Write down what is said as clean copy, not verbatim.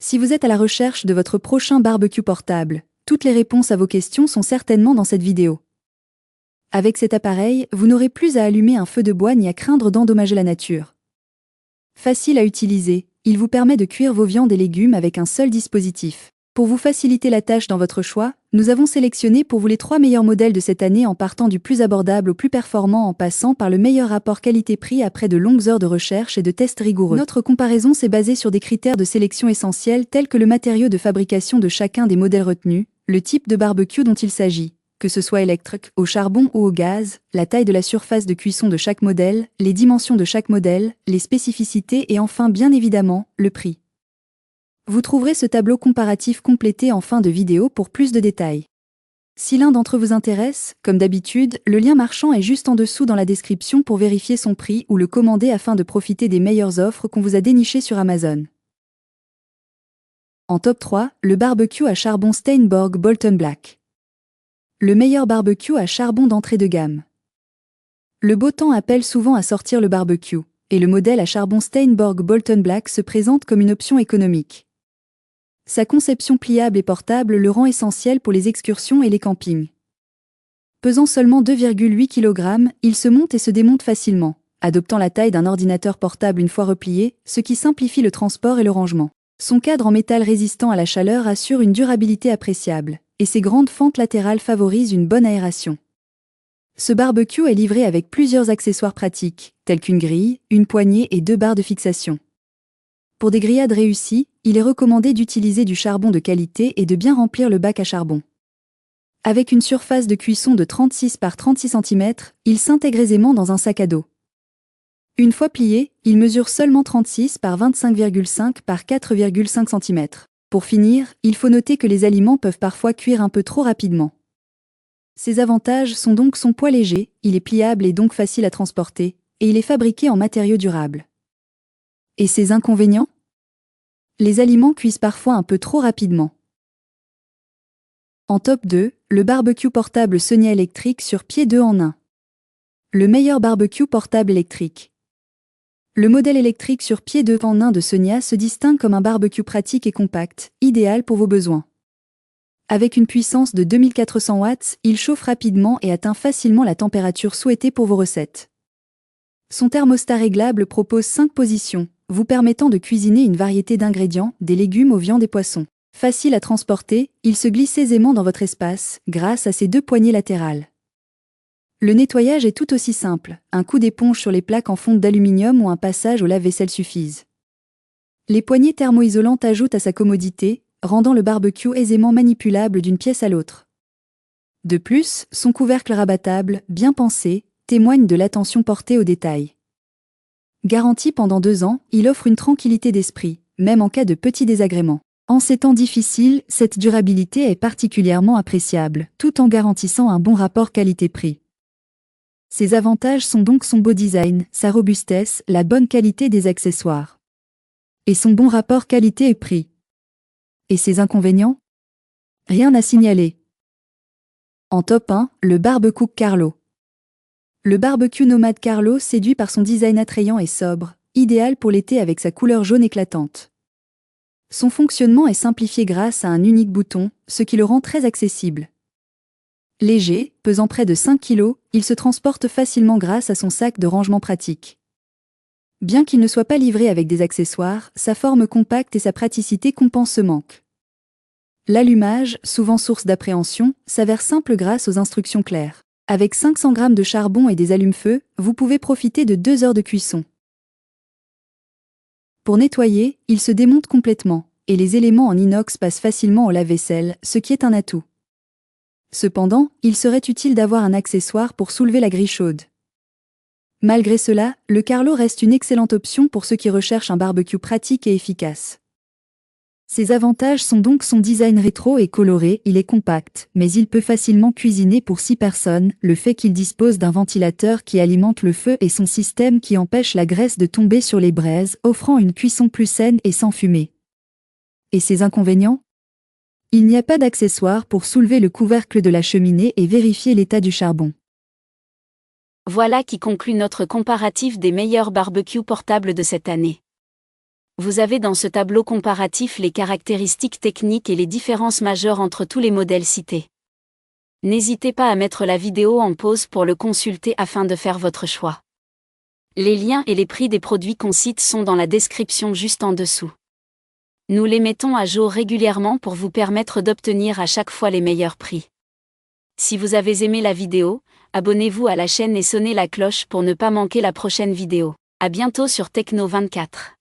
Si vous êtes à la recherche de votre prochain barbecue portable, toutes les réponses à vos questions sont certainement dans cette vidéo. Avec cet appareil, vous n'aurez plus à allumer un feu de bois ni à craindre d'endommager la nature. Facile à utiliser, il vous permet de cuire vos viandes et légumes avec un seul dispositif. Pour vous faciliter la tâche dans votre choix, nous avons sélectionné pour vous les 3 meilleurs modèles de cette année en partant du plus abordable au plus performant en passant par le meilleur rapport qualité-prix après de longues heures de recherche et de tests rigoureux. Notre comparaison s'est basée sur des critères de sélection essentiels tels que le matériau de fabrication de chacun des modèles retenus, le type de barbecue dont il s'agit, que ce soit électrique, au charbon ou au gaz, la taille de la surface de cuisson de chaque modèle, les dimensions de chaque modèle, les spécificités et enfin bien évidemment, le prix. Vous trouverez ce tableau comparatif complété en fin de vidéo pour plus de détails. Si l'un d'entre eux vous intéresse, comme d'habitude, le lien marchand est juste en dessous dans la description pour vérifier son prix ou le commander afin de profiter des meilleures offres qu'on vous a dénichées sur Amazon. En top 3, le barbecue à charbon Steinborg Bolton Black. Le meilleur barbecue à charbon d'entrée de gamme. Le beau temps appelle souvent à sortir le barbecue, et le modèle à charbon Steinborg Bolton Black se présente comme une option économique. Sa conception pliable et portable le rend essentiel pour les excursions et les campings. Pesant seulement 2,8 kg, il se monte et se démonte facilement, adoptant la taille d'un ordinateur portable une fois replié, ce qui simplifie le transport et le rangement. Son cadre en métal résistant à la chaleur assure une durabilité appréciable, et ses grandes fentes latérales favorisent une bonne aération. Ce barbecue est livré avec plusieurs accessoires pratiques, tels qu'une grille, une poignée et 2 barres de fixation. Pour des grillades réussies, il est recommandé d'utiliser du charbon de qualité et de bien remplir le bac à charbon. Avec une surface de cuisson de 36 par 36 cm, il s'intègre aisément dans un sac à dos. Une fois plié, il mesure seulement 36 par 25,5 par 4,5 cm. Pour finir, il faut noter que les aliments peuvent parfois cuire un peu trop rapidement. Ses avantages sont donc son poids léger, il est pliable et donc facile à transporter, et il est fabriqué en matériaux durables. Et ses inconvénients ? Les aliments cuisent parfois un peu trop rapidement. En top 2, le barbecue portable Sonia électrique sur pied 2 en 1. Le meilleur barbecue portable électrique. Le modèle électrique sur pied 2 en 1 de Sonia se distingue comme un barbecue pratique et compact, idéal pour vos besoins. Avec une puissance de 2400 watts, il chauffe rapidement et atteint facilement la température souhaitée pour vos recettes. Son thermostat réglable propose 5 positions, vous permettant de cuisiner une variété d'ingrédients, des légumes aux viandes et poissons. Facile à transporter, il se glisse aisément dans votre espace, grâce à ses 2 poignées latérales. Le nettoyage est tout aussi simple, un coup d'éponge sur les plaques en fonte d'aluminium ou un passage au lave-vaisselle suffisent. Les poignées thermoisolantes ajoutent à sa commodité, rendant le barbecue aisément manipulable d'une pièce à l'autre. De plus, son couvercle rabattable, bien pensé, témoigne de l'attention portée aux détails. Garanti pendant 2 ans, il offre une tranquillité d'esprit, même en cas de petits désagréments. En ces temps difficiles, cette durabilité est particulièrement appréciable, tout en garantissant un bon rapport qualité-prix. Ses avantages sont donc son beau design, sa robustesse, la bonne qualité des accessoires. Et son bon rapport qualité et prix. Et ses inconvénients ? Rien à signaler. En top 1, le barbecue Carlo. Le barbecue nomade Carlo séduit par son design attrayant et sobre, idéal pour l'été avec sa couleur jaune éclatante. Son fonctionnement est simplifié grâce à un unique bouton, ce qui le rend très accessible. Léger, pesant près de 5 kg, il se transporte facilement grâce à son sac de rangement pratique. Bien qu'il ne soit pas livré avec des accessoires, sa forme compacte et sa praticité compensent ce manque. L'allumage, souvent source d'appréhension, s'avère simple grâce aux instructions claires. Avec 500 g de charbon et des allumes-feu, vous pouvez profiter de 2 heures de cuisson. Pour nettoyer, il se démonte complètement, et les éléments en inox passent facilement au lave-vaisselle, ce qui est un atout. Cependant, il serait utile d'avoir un accessoire pour soulever la grille chaude. Malgré cela, le Carlo reste une excellente option pour ceux qui recherchent un barbecue pratique et efficace. Ses avantages sont donc son design rétro et coloré, il est compact, mais il peut facilement cuisiner pour 6 personnes, le fait qu'il dispose d'un ventilateur qui alimente le feu et son système qui empêche la graisse de tomber sur les braises, offrant une cuisson plus saine et sans fumée. Et ses inconvénients ? Il n'y a pas d'accessoire pour soulever le couvercle de la cheminée et vérifier l'état du charbon. Voilà qui conclut notre comparatif des meilleurs barbecues portables de cette année. Vous avez dans ce tableau comparatif les caractéristiques techniques et les différences majeures entre tous les modèles cités. N'hésitez pas à mettre la vidéo en pause pour le consulter afin de faire votre choix. Les liens et les prix des produits qu'on cite sont dans la description juste en dessous. Nous les mettons à jour régulièrement pour vous permettre d'obtenir à chaque fois les meilleurs prix. Si vous avez aimé la vidéo, abonnez-vous à la chaîne et sonnez la cloche pour ne pas manquer la prochaine vidéo. À bientôt sur Techno24.